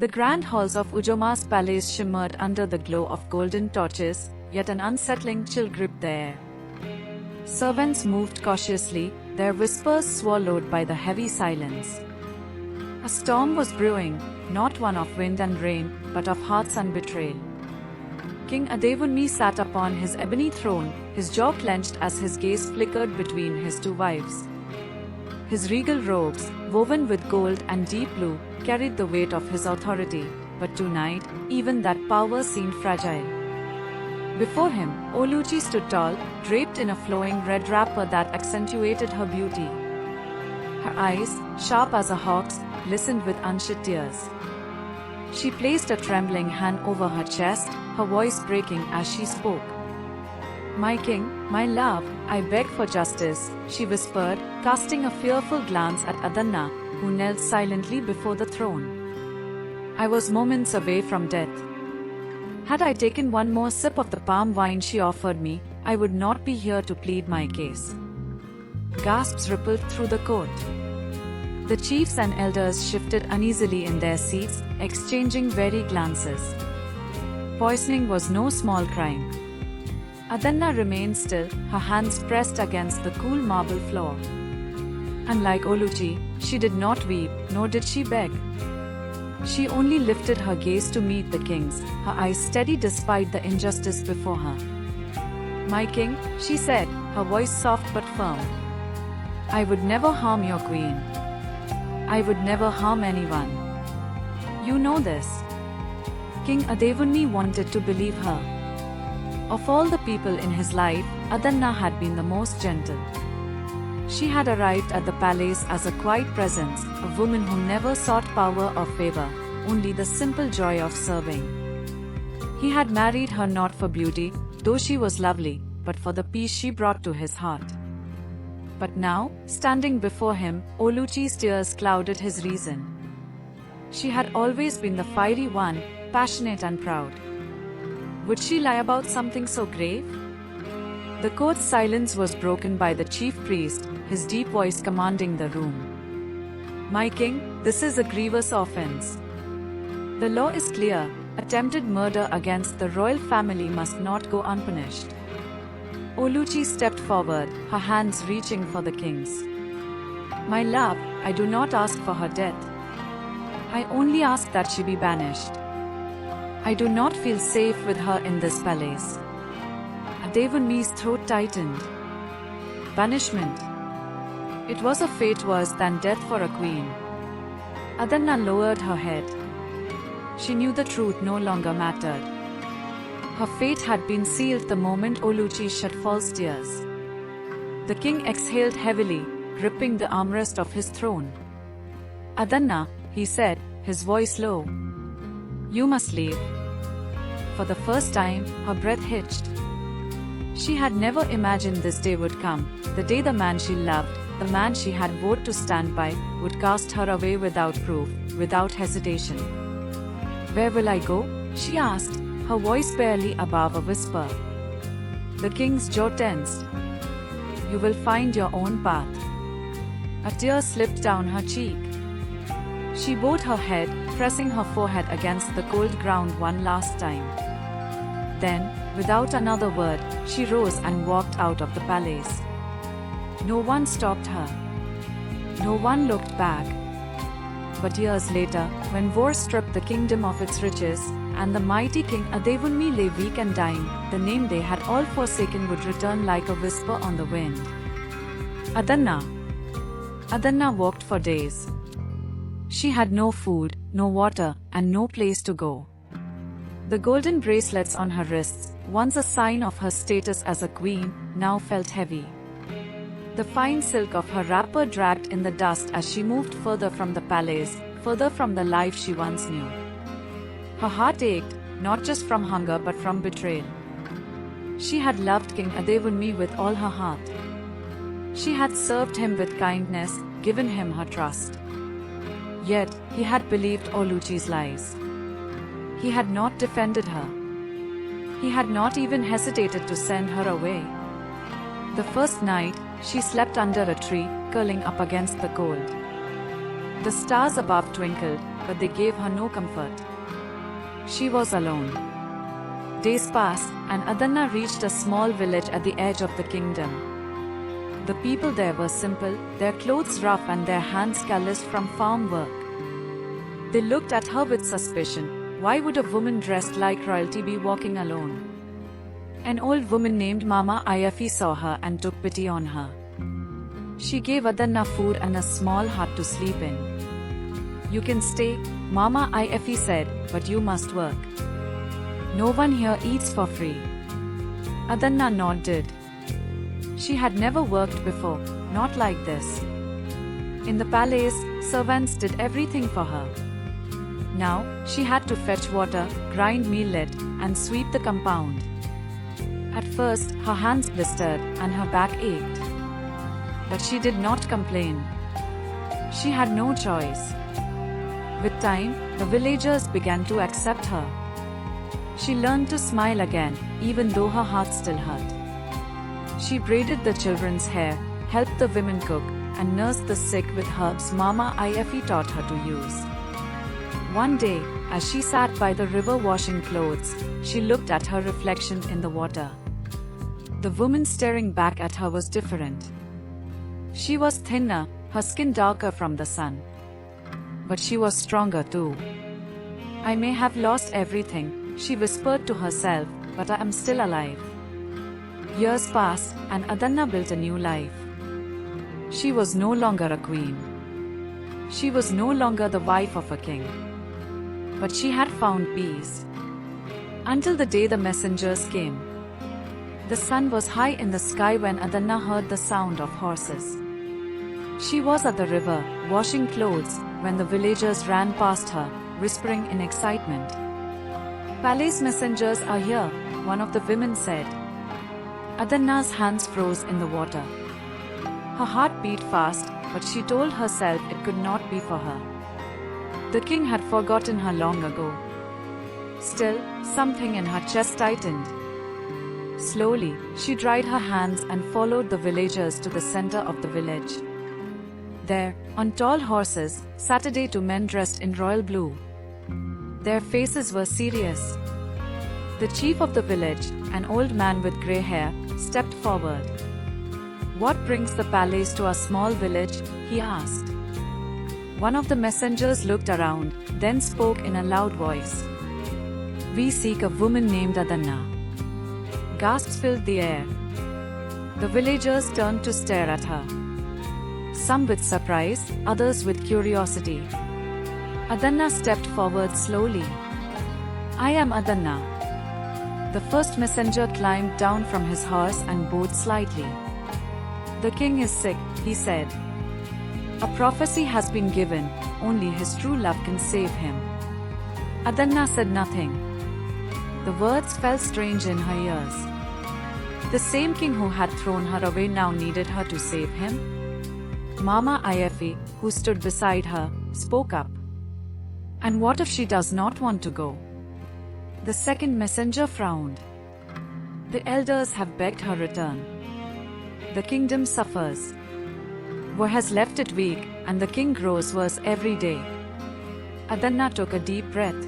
The grand halls of Ujoma's palace shimmered under the glow of golden torches, yet an unsettling chill gripped the air. Servants moved cautiously, their whispers swallowed by the heavy silence. A storm was brewing, not one of wind and rain, but of hearts and betrayal. King Adevunmi sat upon his ebony throne, his jaw clenched as his gaze flickered between his two wives. His regal robes, woven with gold and deep blue, carried the weight of his authority, but tonight, even that power seemed fragile. Before him, Oluchi stood tall, draped in a flowing red wrapper that accentuated her beauty. Her eyes, sharp as a hawk's, listened with unshed tears. She placed a trembling hand over her chest, her voice breaking as she spoke. "My king, my love, I beg for justice," she whispered, casting a fearful glance at Adanna, who knelt silently before the throne. "I was moments away from death. Had I taken one more sip of the palm wine she offered me, I would not be here to plead my case." Gasps rippled through the court. The chiefs and elders shifted uneasily in their seats, exchanging wary glances. Poisoning was no small crime. Adanna remained still, her hands pressed against the cool marble floor. Unlike Oluchi, she did not weep, nor did she beg. She only lifted her gaze to meet the king's, her eyes steady despite the injustice before her. "My king," she said, her voice soft but firm. "I would never harm your queen. I would never harm anyone. You know this." King Adevunmi wanted to believe her. Of all the people in his life, Adanna had been the most gentle. She had arrived at the palace as a quiet presence, a woman who never sought power or favor, only the simple joy of serving. He had married her not for beauty, though she was lovely, but for the peace she brought to his heart. But now, standing before him, Oluchi's tears clouded his reason. She had always been the fiery one, passionate and proud. Would she lie about something so grave? The court's silence was broken by the chief priest, his deep voice commanding the room. "My king, this is a grievous offense. The law is clear, attempted murder against the royal family must not go unpunished." Oluchi stepped forward, her hands reaching for the king's. "My love, I do not ask for her death. I only ask that she be banished. I do not feel safe with her in this palace." Adevunmi's throat tightened. Banishment. It was a fate worse than death for a queen. Adanna lowered her head. She knew the truth no longer mattered. Her fate had been sealed the moment Oluchi shed false tears. The king exhaled heavily, gripping the armrest of his throne. "Adanna," he said, his voice low. "You must leave." For the first time, her breath hitched. She had never imagined this day would come, the day the man she loved, the man she had vowed to stand by, would cast her away without proof, without hesitation. "Where will I go?" she asked, her voice barely above a whisper. The king's jaw tensed. "You will find your own path." A tear slipped down her cheek. She bowed her head, pressing her forehead against the cold ground one last time. Then, without another word, she rose and walked out of the palace. No one stopped her. No one looked back. But years later, when war stripped the kingdom of its riches, and the mighty King Adevunmi lay weak and dying, the name they had all forsaken would return like a whisper on the wind. Adanna. Adanna walked for days. She had no food, no water, and no place to go. The golden bracelets on her wrists, once a sign of her status as a queen, now felt heavy. The fine silk of her wrapper dragged in the dust as she moved further from the palace, further from the life she once knew. Her heart ached, not just from hunger but from betrayal. She had loved King Adevunmi with all her heart. She had served him with kindness, given him her trust. Yet, he had believed Oluchi's lies. He had not defended her. He had not even hesitated to send her away. The first night, she slept under a tree, curling up against the cold. The stars above twinkled, but they gave her no comfort. She was alone. Days passed, and Adanna reached a small village at the edge of the kingdom. The people there were simple, their clothes rough and their hands calloused from farm work. They looked at her with suspicion. Why would a woman dressed like royalty be walking alone? An old woman named Mama Ayafi saw her and took pity on her. She gave Adanna food and a small hut to sleep in. "You can stay," Mama Ayafi said, "but you must work. No one here eats for free." Adanna nodded. She had never worked before, not like this. In the palace, servants did everything for her. Now, she had to fetch water, grind millet, and sweep the compound. At first, her hands blistered and her back ached. But she did not complain. She had no choice. With time, the villagers began to accept her. She learned to smile again, even though her heart still hurt. She braided the children's hair, helped the women cook, and nursed the sick with herbs Mama Ayafi taught her to use. One day, as she sat by the river washing clothes, she looked at her reflection in the water. The woman staring back at her was different. She was thinner, her skin darker from the sun. But she was stronger too. "I may have lost everything," she whispered to herself, "but I am still alive." Years passed, and Adanna built a new life. She was no longer a queen. She was no longer the wife of a king. But she had found peace. Until the day the messengers came. The sun was high in the sky when Adanna heard the sound of horses. She was at the river, washing clothes, when the villagers ran past her, whispering in excitement. "Palace messengers are here," one of the women said. Adanna's hands froze in the water. Her heart beat fast, but she told herself it could not be for her. The king had forgotten her long ago. Still, something in her chest tightened. Slowly, she dried her hands and followed the villagers to the center of the village. There, on tall horses, sat 2 men dressed in royal blue. Their faces were serious. The chief of the village, an old man with grey hair, stepped forward. "What brings the palace to a small village?" he asked. One of the messengers looked around, then spoke in a loud voice. "We seek a woman named Adanna." Gasps filled the air. The villagers turned to stare at her. Some with surprise, others with curiosity. Adanna stepped forward slowly. "I am Adanna." The first messenger climbed down from his horse and bowed slightly. "The king is sick," he said. "A prophecy has been given, only his true love can save him." Adanna said nothing. The words felt strange in her ears. The same king who had thrown her away now needed her to save him? Mama Ayafi, who stood beside her, spoke up. "And what if she does not want to go?" The second messenger frowned. "The elders have begged her return. The kingdom suffers. War has left it weak, and the king grows worse every day." Adanna took a deep breath.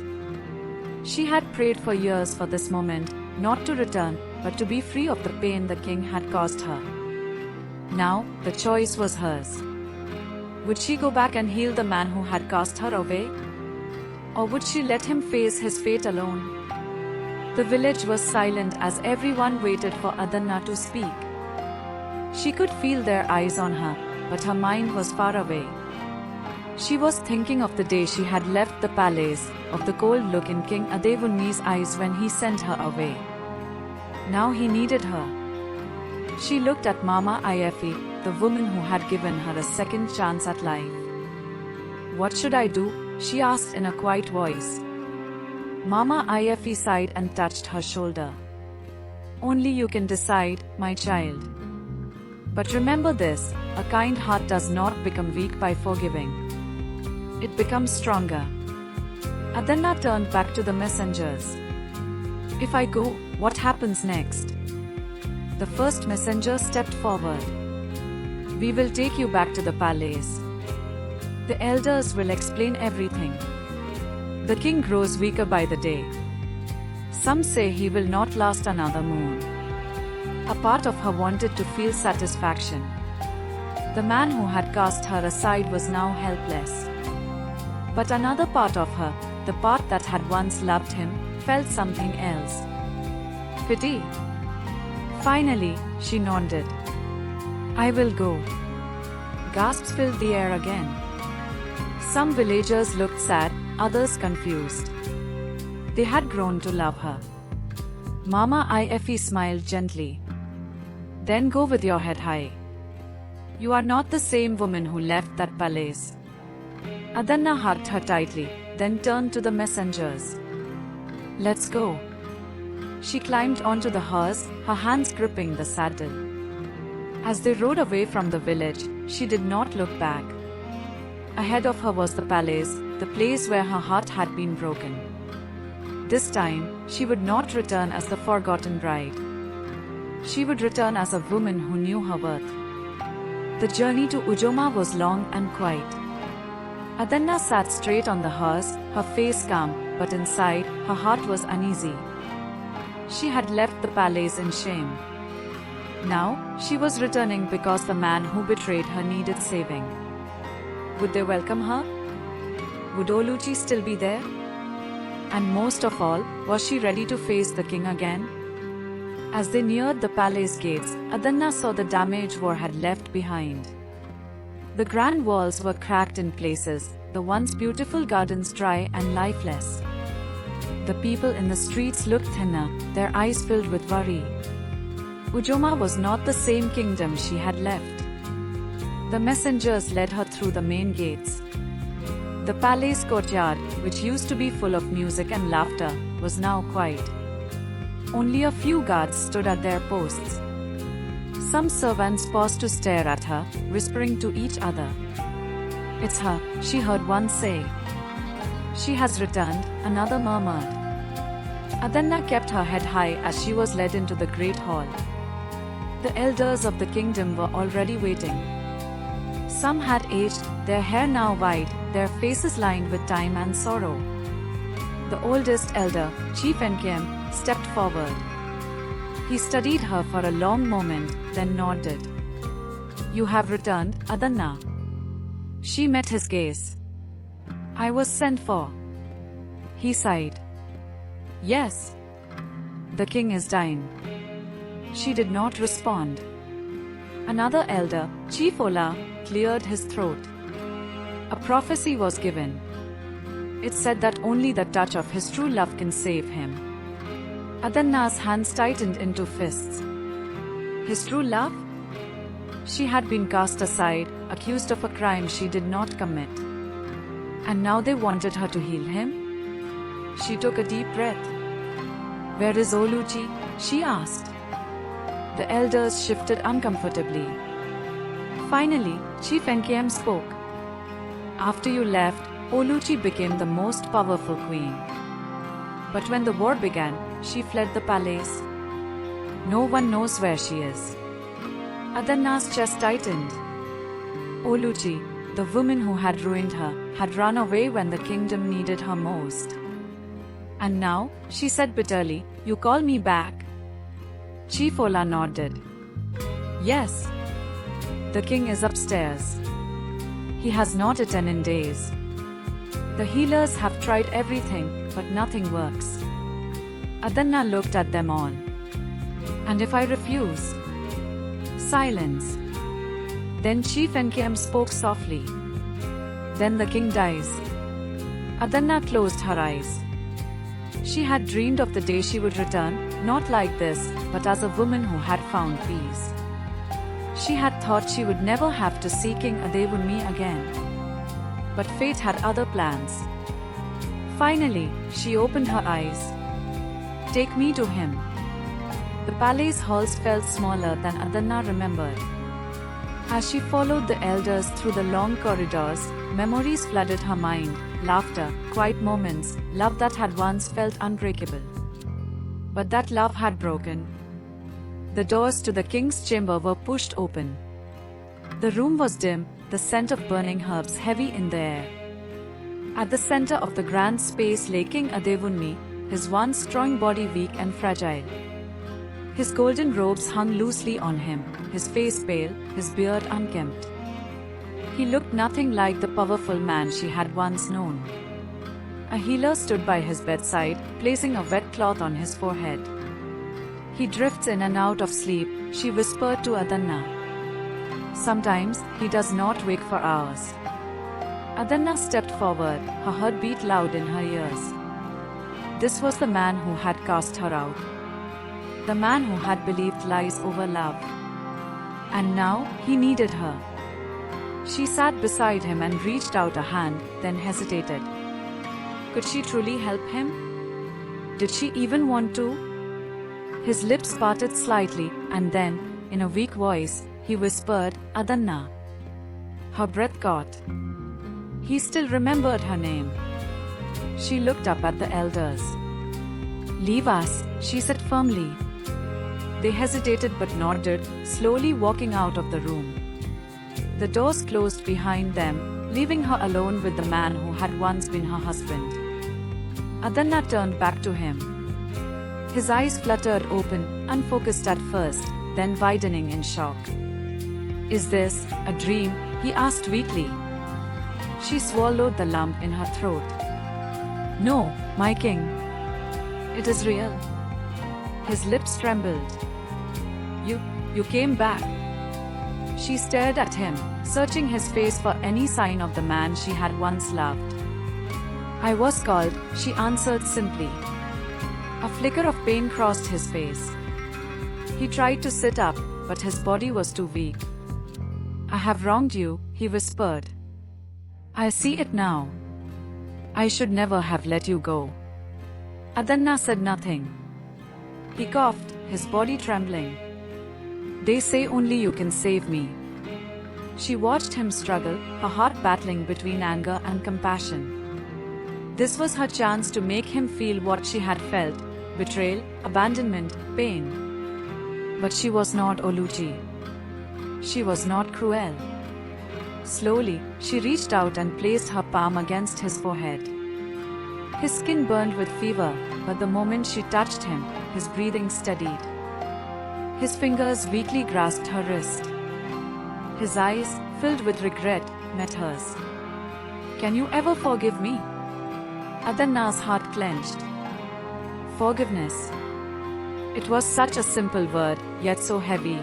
She had prayed for years for this moment, not to return, but to be free of the pain the king had caused her. Now, the choice was hers. Would she go back and heal the man who had cast her away? Or would she let him face his fate alone? The village was silent as everyone waited for Adanna to speak. She could feel their eyes on her, but her mind was far away. She was thinking of the day she had left the palace, of the cold look in King Adewunmi's eyes when he sent her away. Now he needed her. She looked at Mama Ayafi, the woman who had given her a second chance at life. "What should I do?" she asked in a quiet voice. Mama Ayafi sighed and touched her shoulder. "Only you can decide, my child. But remember this, a kind heart does not become weak by forgiving. It becomes stronger." Adanna turned back to the messengers. "If I go, what happens next?" The first messenger stepped forward. "We will take you back to the palace. The elders will explain everything. The king grows weaker by the day. Some say he will not last another moon. A part of her wanted to feel satisfaction. The man who had cast her aside was now helpless. But another part of her, the part that had once loved him, felt something else. Pity. Finally, she nodded. I will go. Gasps filled the air again. Some villagers looked sad, others confused. They had grown to love her. Mama Ife smiled gently. Then go with your head high. You are not the same woman who left that palace. Adanna hugged her tightly, then turned to the messengers. Let's go. She climbed onto the horse, her hands gripping the saddle. As they rode away from the village, she did not look back. Ahead of her was the palace, the place where her heart had been broken. This time, she would not return as the forgotten bride. She would return as a woman who knew her worth. The journey to Ujoma was long and quiet. Adanna sat straight on the horse, her face calm, but inside, her heart was uneasy. She had left the palace in shame. Now, she was returning because the man who betrayed her needed saving. Would they welcome her? Would Oluchi still be there? And most of all, was she ready to face the king again? As they neared the palace gates, Adanna saw the damage war had left behind. The grand walls were cracked in places, the once beautiful gardens dry and lifeless. The people in the streets looked thinner, their eyes filled with worry. Ujoma was not the same kingdom she had left. The messengers led her through the main gates. The palace courtyard, which used to be full of music and laughter, was now quiet. Only a few guards stood at their posts. Some servants paused to stare at her, whispering to each other. It's her, she heard one say. She has returned, another murmured. Adanna kept her head high as she was led into the great hall. The elders of the kingdom were already waiting. Some had aged, their hair now white, their faces lined with time and sorrow. The oldest elder, Chief Enkiem, stepped forward. He studied her for a long moment, then nodded. You have returned, Adanna. She met his gaze. I was sent for. He sighed. Yes. The king is dying. She did not respond. Another elder, Chief Ola, cleared his throat. A prophecy was given. It said that only the touch of his true love can save him. Adanna's hands tightened into fists. His true love? She had been cast aside, accused of a crime she did not commit. And now they wanted her to heal him? She took a deep breath. Where is Oluchi? She asked. The elders shifted uncomfortably. Finally, Chief Enkiem spoke. After you left, Oluchi became the most powerful queen. But when the war began, she fled the palace. No one knows where she is. Adanna's chest tightened. Oluchi, the woman who had ruined her, had run away when the kingdom needed her most. And now, she said bitterly, you call me back? Chief Ola nodded. Yes. The king is upstairs. He has not eaten in days. The healers have tried everything, but nothing works. Adanna looked at them all. And if I refuse? Silence. Then Chief Enkiem spoke softly. Then the king dies. Adanna closed her eyes. She had dreamed of the day she would return, not like this, but as a woman who had found peace. She had thought she would never have to see King Adewunmi again. But fate had other plans. Finally, she opened her eyes. Take me to him. The palace halls felt smaller than Adanna remembered. As she followed the elders through the long corridors, memories flooded her mind, laughter, quiet moments, love that had once felt unbreakable. But that love had broken. The doors to the king's chamber were pushed open. The room was dim, the scent of burning herbs heavy in the air. At the center of the grand space lay King Adevunmi, his once strong body weak and fragile. His golden robes hung loosely on him, his face pale, his beard unkempt. He looked nothing like the powerful man she had once known. A healer stood by his bedside, placing a wet cloth on his forehead. "He drifts in and out of sleep," she whispered to Adanna. "Sometimes, he does not wake for hours." Adanna stepped forward, her heart beat loud in her ears. This was the man who had cast her out. The man who had believed lies over love. And now, he needed her. She sat beside him and reached out a hand, then hesitated. Could she truly help him? Did she even want to? His lips parted slightly, and then, in a weak voice, he whispered, "Adanna." Her breath caught. He still remembered her name. She looked up at the elders. "Leave us," she said firmly. They hesitated but nodded, slowly walking out of the room. The doors closed behind them, leaving her alone with the man who had once been her husband. Adanna turned back to him. His eyes fluttered open, unfocused at first, then widening in shock. "Is this a dream?" he asked weakly. She swallowed the lump in her throat. "No, my king. It is real." His lips trembled. You came back." She stared at him, searching his face for any sign of the man she had once loved. "I was called," she answered simply. A flicker of pain crossed his face. He tried to sit up, but his body was too weak. "I have wronged you," he whispered. "I see it now. I should never have let you go." Adanna said nothing. He coughed, his body trembling. "They say only you can save me." She watched him struggle, her heart battling between anger and compassion. This was her chance to make him feel what she had felt: betrayal, abandonment, pain. But she was not Oluchi. She was not cruel. Slowly, she reached out and placed her palm against his forehead. His skin burned with fever, but the moment she touched him, his breathing steadied. His fingers weakly grasped her wrist. His eyes, filled with regret, met hers. "Can you ever forgive me?" Adanna's heart clenched. Forgiveness. It was such a simple word, yet so heavy.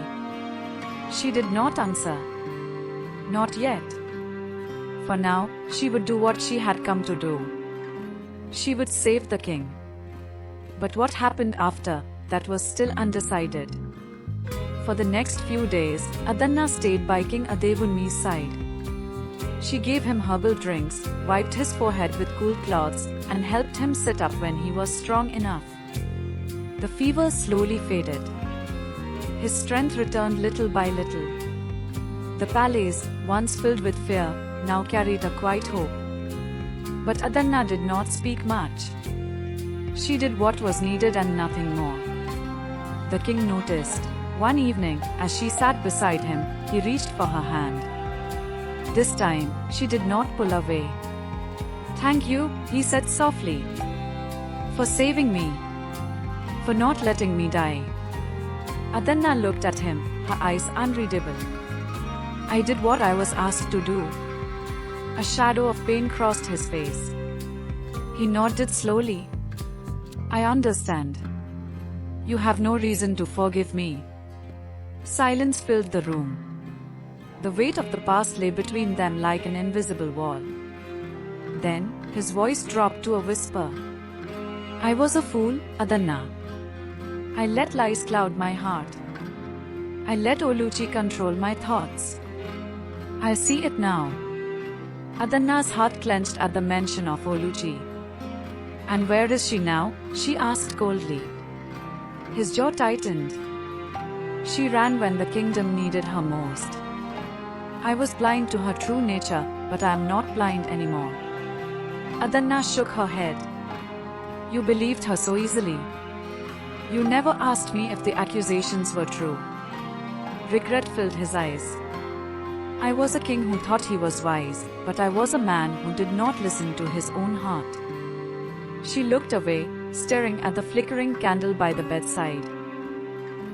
She did not answer. Not yet. For now, she would do what she had come to do. She would save the king. But what happened after, that was still undecided. For the next few days, Adanna stayed by King Adevunmi's side. She gave him herbal drinks, wiped his forehead with cool cloths, and helped him sit up when he was strong enough. The fever slowly faded. His strength returned little by little. The palace, once filled with fear, now carried a quiet hope. But Adanna did not speak much. She did what was needed and nothing more. The king noticed. One evening, as she sat beside him, he reached for her hand. This time, she did not pull away. "Thank you," he said softly. "For saving me. For not letting me die." Adanna looked at him, her eyes unreadable. "I did what I was asked to do." A shadow of pain crossed his face. He nodded slowly. "I understand. You have no reason to forgive me." Silence filled the room. The weight of the past lay between them like an invisible wall. Then, his voice dropped to a whisper. "I was a fool, Adanna. I let lies cloud my heart. I let Oluchi control my thoughts. I see it now." Adanna's heart clenched at the mention of Oluchi. "And where is she now?" she asked coldly. His jaw tightened. "She ran when the kingdom needed her most. I was blind to her true nature, but I am not blind anymore." Adanna shook her head. "You believed her so easily. You never asked me if the accusations were true." Regret filled his eyes. I was a king who thought he was wise, but I was a man who did not listen to his own heart. She looked away, staring at the flickering candle by the bedside.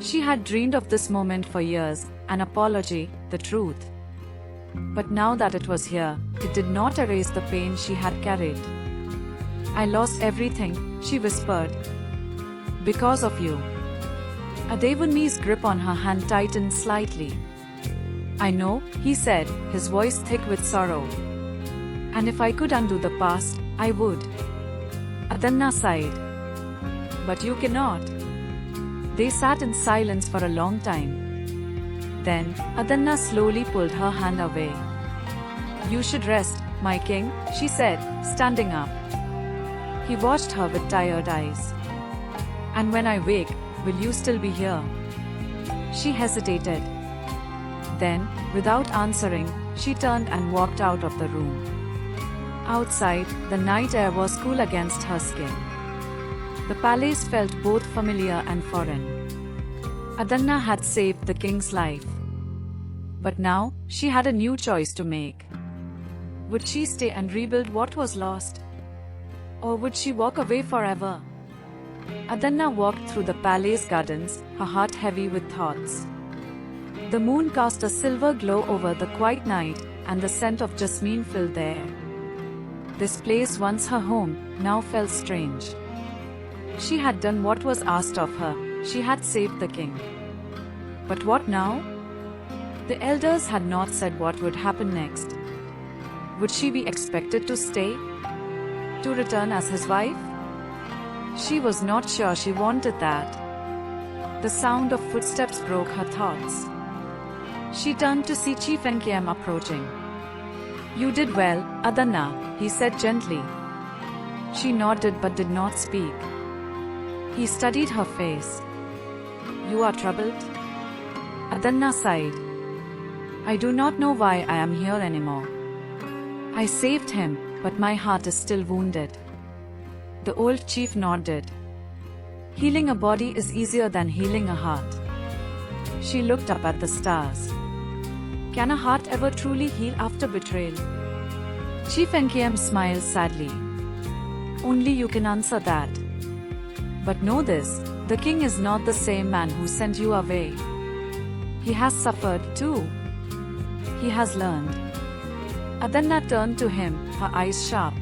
She had dreamed of this moment for years, an apology, the truth. But now that it was here, it did not erase the pain she had carried. I lost everything, she whispered. Because of you. Adevunmi's grip on her hand tightened slightly. I know, he said, his voice thick with sorrow. And if I could undo the past, I would. Adanna sighed. But you cannot. They sat in silence for a long time. Then, Adanna slowly pulled her hand away. You should rest, my king, she said, standing up. He watched her with tired eyes. And when I wake, will you still be here? She hesitated. Then, without answering, she turned and walked out of the room. Outside, the night air was cool against her skin. The palace felt both familiar and foreign. Adanna had saved the king's life. But now, she had a new choice to make. Would she stay and rebuild what was lost? Or would she walk away forever? Adanna walked through the palace gardens, her heart heavy with thoughts. The moon cast a silver glow over the quiet night, and the scent of jasmine filled the air. This place, once her home, now felt strange. She had done what was asked of her, she had saved the king. But what now? The elders had not said what would happen next. Would she be expected to stay? To return as his wife? She was not sure she wanted that. The sound of footsteps broke her thoughts. She turned to see Chief Nkem approaching. You did well, Adanna, he said gently. She nodded but did not speak. He studied her face. You are troubled? Adanna sighed. I do not know why I am here anymore. I saved him, but my heart is still wounded. The old chief nodded. Healing a body is easier than healing a heart. She looked up at the stars. Can a heart ever truly heal after betrayal? Chief Nkem smiled sadly. Only you can answer that. But know this, the king is not the same man who sent you away. He has suffered too. He has learned. Adanna turned to him, her eyes sharp.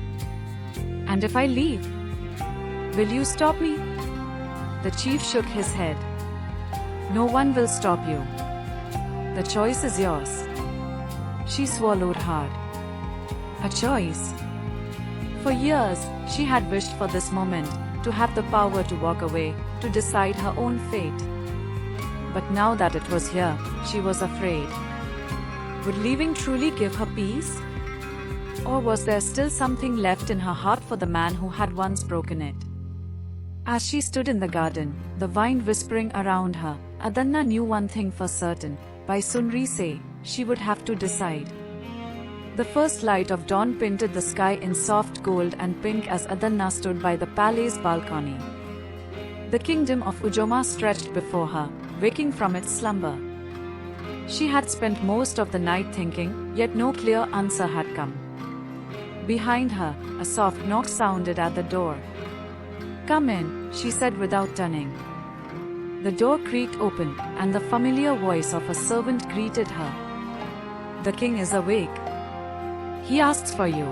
And if I leave? Will you stop me? The chief shook his head. No one will stop you. The choice is yours. She swallowed hard. A choice. For years, she had wished for this moment, to have the power to walk away, to decide her own fate. But now that it was here, she was afraid. Would leaving truly give her peace? Or was there still something left in her heart for the man who had once broken it? As she stood in the garden, the wind whispering around her, Adanna knew one thing for certain. By sunrise, she would have to decide. The first light of dawn painted the sky in soft gold and pink as Adanna stood by the palace balcony. The kingdom of Ujoma stretched before her, waking from its slumber. She had spent most of the night thinking, yet no clear answer had come. Behind her, a soft knock sounded at the door. Come in, she said without turning. The door creaked open, and the familiar voice of a servant greeted her. The king is awake. He asks for you.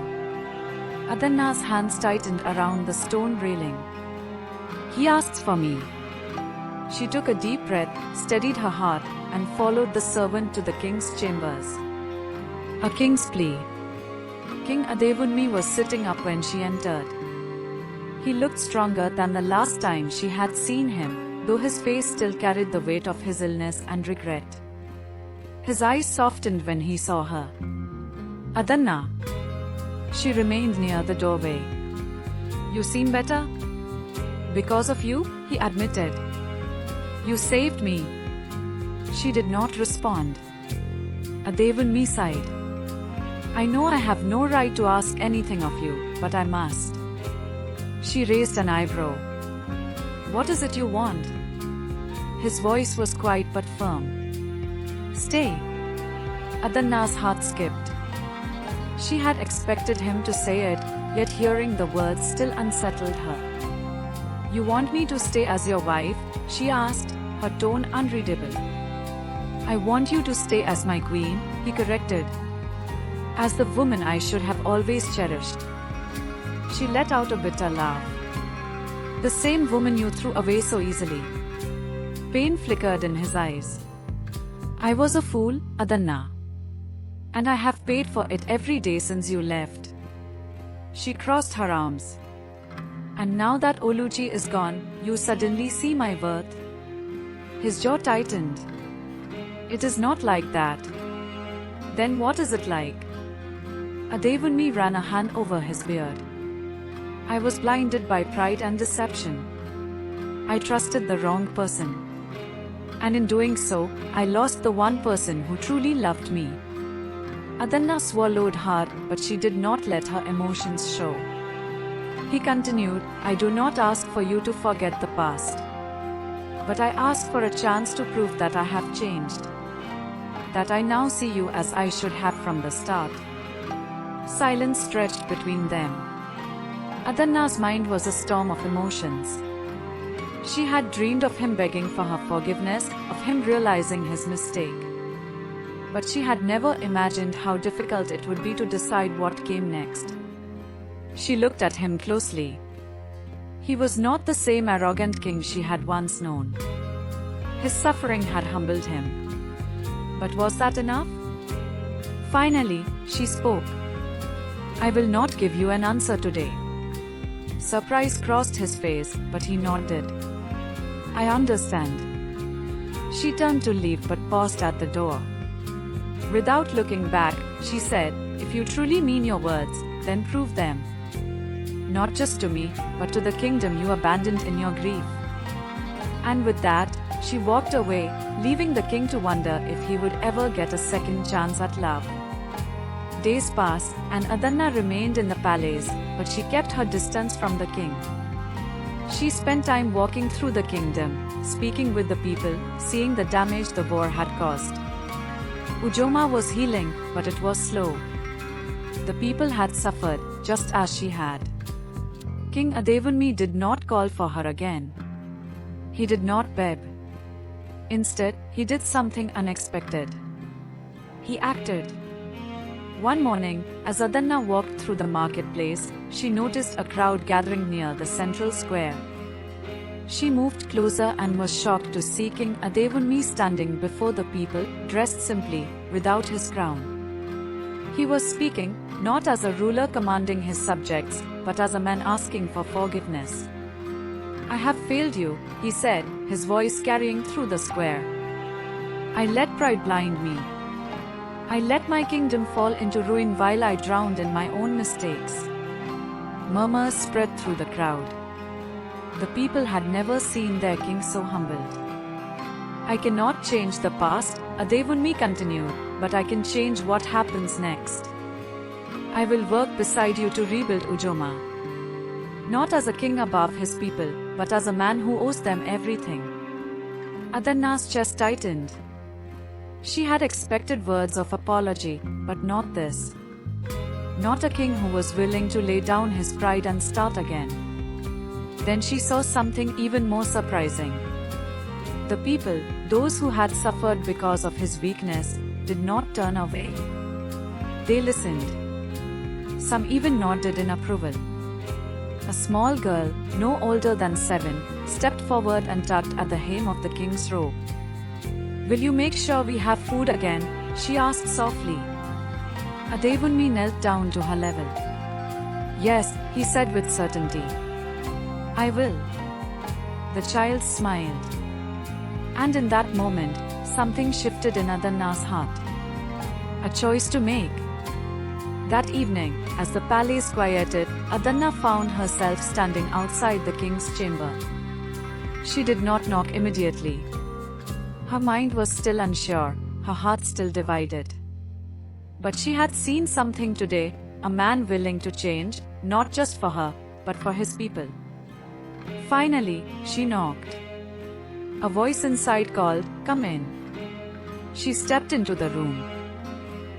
Adanna's hands tightened around the stone railing. He asks for me. She took a deep breath, steadied her heart, and followed the servant to the king's chambers. A king's plea. King Adevunmi was sitting up when she entered. He looked stronger than the last time she had seen him, though his face still carried the weight of his illness and regret. His eyes softened when he saw her. Adanna. She remained near the doorway. You seem better? Because of you, he admitted. You saved me. She did not respond. Adevunmi sighed. I know I have no right to ask anything of you, but I must. She raised an eyebrow. What is it you want? His voice was quiet but firm. Stay. Adanna's heart skipped. She had expected him to say it, yet hearing the words still unsettled her. "You want me to stay as your wife?" she asked, her tone unreadable. "I want you to stay as my queen," he corrected. "As the woman I should have always cherished." She let out a bitter laugh. "The same woman you threw away so easily." Pain flickered in his eyes. "I was a fool, Adanna. And I have paid for it every day since you left." She crossed her arms. "And now that Oluchi is gone, you suddenly see my worth?" His jaw tightened. "It is not like that." "Then what is it like?" Adevunmi ran a hand over his beard. "I was blinded by pride and deception. I trusted the wrong person. And in doing so, I lost the one person who truly loved me." Adanna swallowed hard, but she did not let her emotions show. He continued, "I do not ask for you to forget the past. But I ask for a chance to prove that I have changed. That I now see you as I should have from the start." Silence stretched between them. Adanna's mind was a storm of emotions. She had dreamed of him begging for her forgiveness, of him realizing his mistake. But she had never imagined how difficult it would be to decide what came next. She looked at him closely. He was not the same arrogant king she had once known. His suffering had humbled him. But was that enough? Finally, she spoke. "I will not give you an answer today." Surprise crossed his face, but he nodded. "I understand." She turned to leave but paused at the door. Without looking back, she said, "If you truly mean your words, then prove them. Not just to me, but to the kingdom you abandoned in your grief." And with that, she walked away, leaving the king to wonder if he would ever get a second chance at love. Days passed, and Adanna remained in the palace, but she kept her distance from the king. She spent time walking through the kingdom, speaking with the people, seeing the damage the war had caused. Ujoma was healing, but it was slow. The people had suffered, just as she had. King Adevunmi did not call for her again. He did not beg. Instead, he did something unexpected. He acted. One morning, as Adanna walked through the marketplace, she noticed a crowd gathering near the central square. She moved closer and was shocked to see King Adevunmi standing before the people, dressed simply, without his crown. He was speaking, not as a ruler commanding his subjects, but as a man asking for forgiveness. "I have failed you," he said, his voice carrying through the square. "I let pride blind me. I let my kingdom fall into ruin while I drowned in my own mistakes." Murmurs spread through the crowd. The people had never seen their king so humbled. "I cannot change the past," Adevunmi continued, "but I can change what happens next. I will work beside you to rebuild Ujoma. Not as a king above his people, but as a man who owes them everything." Adanna's chest tightened. She had expected words of apology, but not this. Not a king who was willing to lay down his pride and start again. Then she saw something even more surprising. The people, those who had suffered because of his weakness, did not turn away. They listened. Some even nodded in approval. A small girl, no older than 7, stepped forward and tugged at the hem of the king's robe. "Will you make sure we have food again?" she asked softly. Adevunmi knelt down to her level. "Yes," he said with certainty. "I will." The child smiled. And in that moment, something shifted in Adanna's heart. A choice to make. That evening, as the palace quieted, Adanna found herself standing outside the king's chamber. She did not knock immediately. Her mind was still unsure, her heart still divided. But she had seen something today, a man willing to change, not just for her, but for his people. Finally, she knocked. A voice inside called, "Come in." She stepped into the room.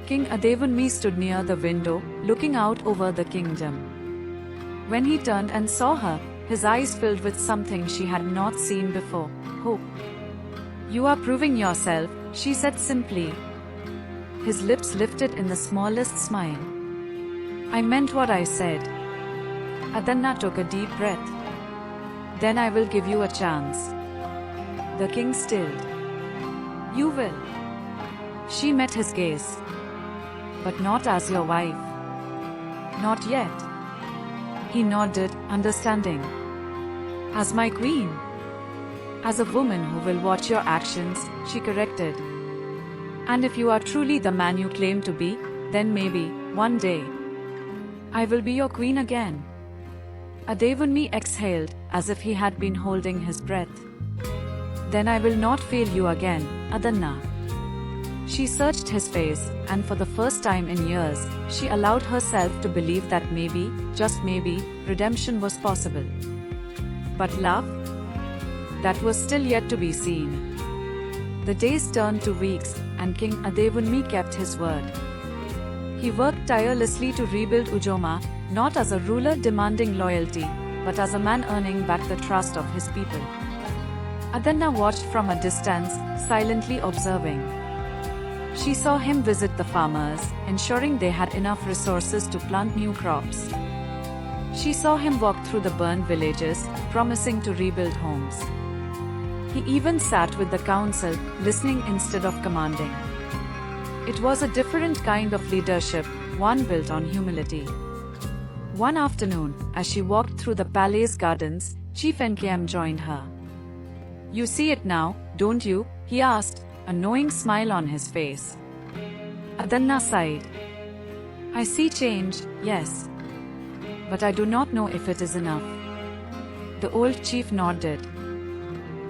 King Adevunmi stood near the window, looking out over the kingdom. When he turned and saw her, his eyes filled with something she had not seen before: hope. "You are proving yourself," she said simply. His lips lifted in the smallest smile. "I meant what I said." Adanna took a deep breath. "Then I will give you a chance." The king stilled. "You will?" She met his gaze. "But not as your wife." "Not yet." He nodded, understanding. "As my queen." "As a woman who will watch your actions," she corrected. "And if you are truly the man you claim to be, then maybe, one day, I will be your queen again." Adevunmi exhaled, as if he had been holding his breath. "Then I will not fail you again, Adanna." She searched his face, and for the first time in years, she allowed herself to believe that maybe, just maybe, redemption was possible. But love? That was still yet to be seen. The days turned to weeks, and King Adevunmi kept his word. He worked tirelessly to rebuild Ujoma, not as a ruler demanding loyalty, but as a man earning back the trust of his people. Adanna watched from a distance, silently observing. She saw him visit the farmers, ensuring they had enough resources to plant new crops. She saw him walk through the burned villages, promising to rebuild homes. He even sat with the council, listening instead of commanding. It was a different kind of leadership, one built on humility. One afternoon, as she walked through the palace gardens, Chief Nkem joined her. "You see it now, don't you?" he asked, a knowing smile on his face. Adanna sighed. "I see change, yes. But I do not know if it is enough." The old chief nodded.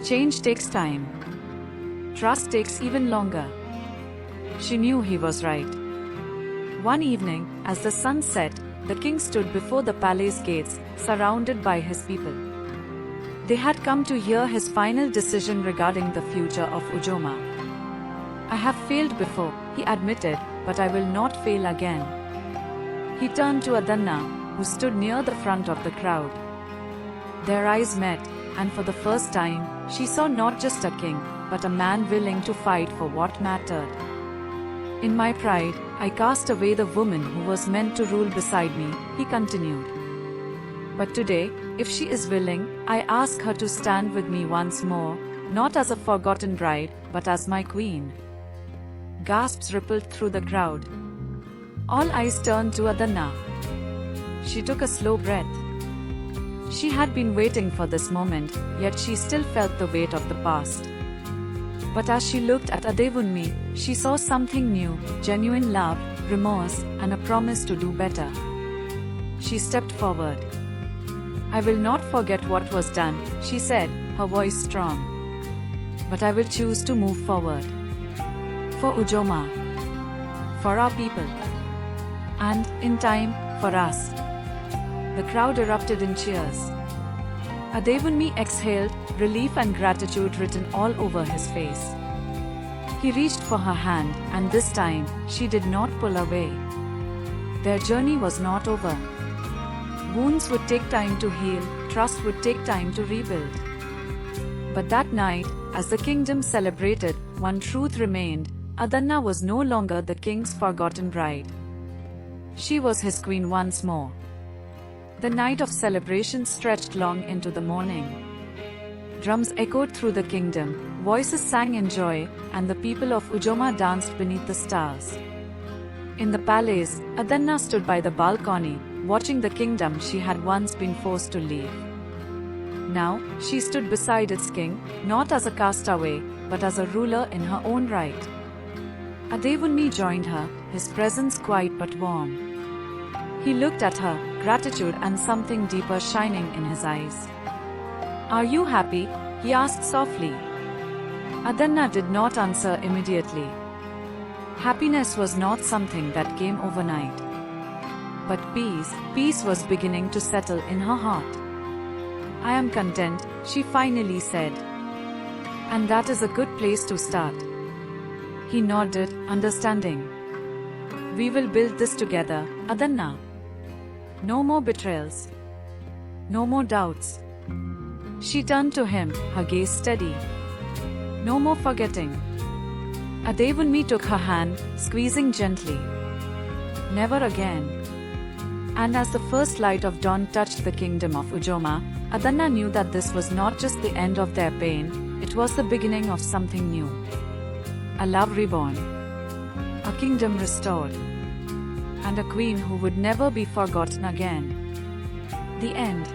"Change takes time. Trust takes even longer." She knew he was right. One evening, as the sun set, the king stood before the palace gates, surrounded by his people. They had come to hear his final decision regarding the future of Ujoma. "I have failed before," he admitted, "but I will not fail again." He turned to Adanna, who stood near the front of the crowd. Their eyes met, and for the first time, she saw not just a king, but a man willing to fight for what mattered. "In my pride, I cast away the woman who was meant to rule beside me," he continued. "But today, if she is willing, I ask her to stand with me once more, not as a forgotten bride, but as my queen." Gasps rippled through the crowd. All eyes turned to Adanna. She took a slow breath. She had been waiting for this moment, yet she still felt the weight of the past. But as she looked at Adevunmi, she saw something new: genuine love, remorse, and a promise to do better. She stepped forward. "I will not forget what was done," she said, her voice strong. "But I will choose to move forward. For Ujoma. For our people. And, in time, for us." The crowd erupted in cheers. Adevunmi exhaled, relief and gratitude written all over his face. He reached for her hand, and this time, she did not pull away. Their journey was not over. Wounds would take time to heal, trust would take time to rebuild. But that night, as the kingdom celebrated, one truth remained: Adanna was no longer the king's forgotten bride. She was his queen once more. The night of celebration stretched long into the morning. Drums echoed through the kingdom, voices sang in joy, and the people of Ujoma danced beneath the stars. In the palace, Adanna stood by the balcony, watching the kingdom she had once been forced to leave. Now, she stood beside its king, not as a castaway, but as a ruler in her own right. Adevunmi joined her, his presence quiet but warm. He looked at her, gratitude and something deeper shining in his eyes. "Are you happy?" he asked softly. Adanna did not answer immediately. Happiness was not something that came overnight. But peace was beginning to settle in her heart. "I am content," she finally said. "And that is a good place to start." He nodded, understanding. We will build this together, Adanna. No more betrayals. No more doubts. She turned to him, her gaze steady. No more forgetting. Adevunmi took her hand, squeezing gently. Never again. And as the first light of dawn touched the kingdom of Ujoma, Adanna knew that this was not just the end of their pain, it was the beginning of something new. A love reborn. A kingdom restored. And a queen who would never be forgotten again. The end.